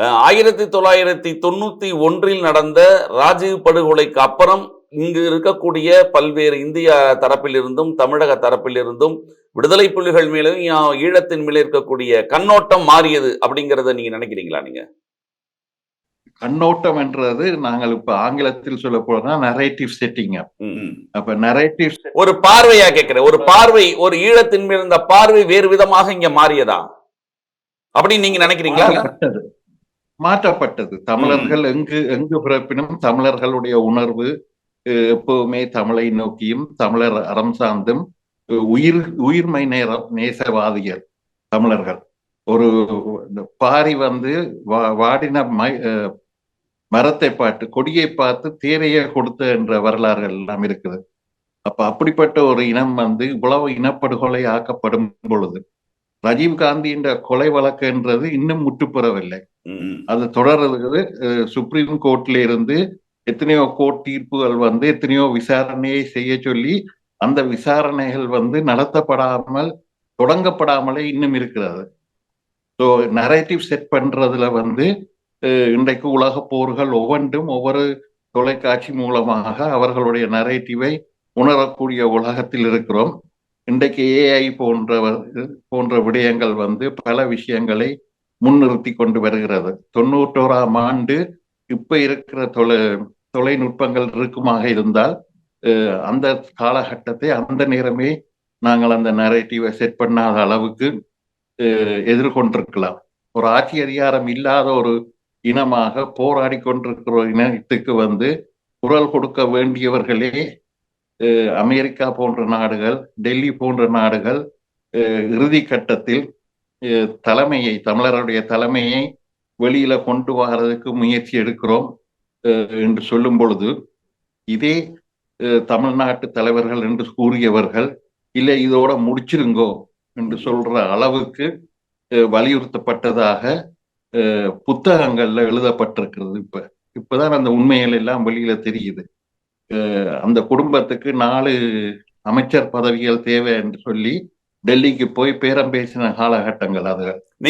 1991 நடந்த ராஜீவ் படுகொலைக்கு அப்புறம் இங்கு இருக்கக்கூடிய பல்வேறு இந்திய தரப்பிலிருந்தும் தமிழக தரப்பிலிருந்தும் விடுதலை புலிகள் மேலும் ஈழத்தின் மேல இருக்கக்கூடிய கண்ணோட்டம் மாறியது அப்படிங்கறத நீங்க நினைக்கிறீங்களா? நீங்க கண்ணோட்டம் என்றது நாங்கள் இப்ப ஆங்கிலத்தில் சொல்ல போனா நரேட்டிவ் செட்டிங். அப்ப நரேட்டிவ் ஒரு பார்வையா கேட்கிறேன். ஒரு பார்வை, ஒரு ஈழத்தின் மேல் இருந்த பார்வை வேறு விதமாக இங்க மாறியதா அப்படின்னு நீங்க நினைக்கிறீங்களா? மாற்றப்பட்டது. தமிழர்கள் எங்கு பிறப்பினும் தமிழர்களுடைய உணர்வு எப்பவுமே தமிழை நோக்கியும் தமிழர் அறம் சார்ந்தும் உயிர்மை நேசவாதிகள் தமிழர்கள். ஒரு பாரி வாடின மரத்தை பார்த்து கொடியை பார்த்து தேரைய கொடுத்த என்ற வரலாறுகள் எல்லாம் இருக்குது. அப்ப அப்படிப்பட்ட ஒரு இனம் இவ்வளவு இனப்படுகொலை ஆக்கப்படும் பொழுது ராஜீவ்காந்தியின் கொலை வழக்குன்றது இன்னும் முற்றுப்பெறவில்லை. அது தொடர்றது. சுப்ரீம் கோர்ட்ல இருந்து எத்தனையோ கோர்ட் தீர்ப்புகள் எத்தனையோ விசாரணையை செய்ய சொல்லி அந்த விசாரணைகள் நடத்தப்படாமல் தொடங்கப்படாமலே இன்னும் இருக்கிறது. ஸோ நரேட்டிவ் செட் பண்றதுல இன்றைக்கு உலக போர்கள் ஒவ்வொன்றும் ஒவ்வொரு தொலைக்காட்சி மூலமாக அவர்களுடைய நரேட்டிவை உணரக்கூடிய உலகத்தில் இருக்கிறோம். இன்றைக்கு ஏஐ போன்ற விடயங்கள் பல விஷயங்களை முன்னிறுத்தி கொண்டு வருகிறது. 91ஆம் ஆண்டு இப்ப இருக்கிற தொலைநுட்பங்கள் இருக்குமாக இருந்தால் அந்த காலகட்டத்தை அந்த நேரமே நாங்கள் அந்த நரேட்டிவை செட் பண்ணாத அளவுக்கு எதிர்கொண்டிருக்கலாம். ஒரு ஆட்சி அதிகாரம் இல்லாத ஒரு இனமாக போராடி கொண்டிருக்கிற இனத்துக்கு குரல் கொடுக்க வேண்டியவர்களே அமெரிக்கா போன்ற நாடுகள், டெல்லி போன்ற நாடுகள் இறுதி கட்டத்தில் தமிழருடைய தலைமையை வெளியில கொண்டு வர்றதுக்கு முயற்சி எடுக்கிறோம் என்று சொல்லும் பொழுது இதே தமிழ்நாட்டு தலைவர்கள் என்று கூறியவர்கள் இல்லை இதோட முடிச்சிருங்கோ என்று சொல்ற அளவுக்கு வலியுறுத்தப்பட்டதாக புத்தகங்கள்ல எழுதப்பட்டிருக்கிறது. இப்பதான் அந்த உண்மைகள் எல்லாம் வெளியில தெரியுது. அந்த குடும்பத்துக்கு 4 அமைச்சர் பதவிகள் தேவை என்று சொல்லி டெல்லிக்கு போய் பேரம் பேசின காலகட்டங்கள் அது.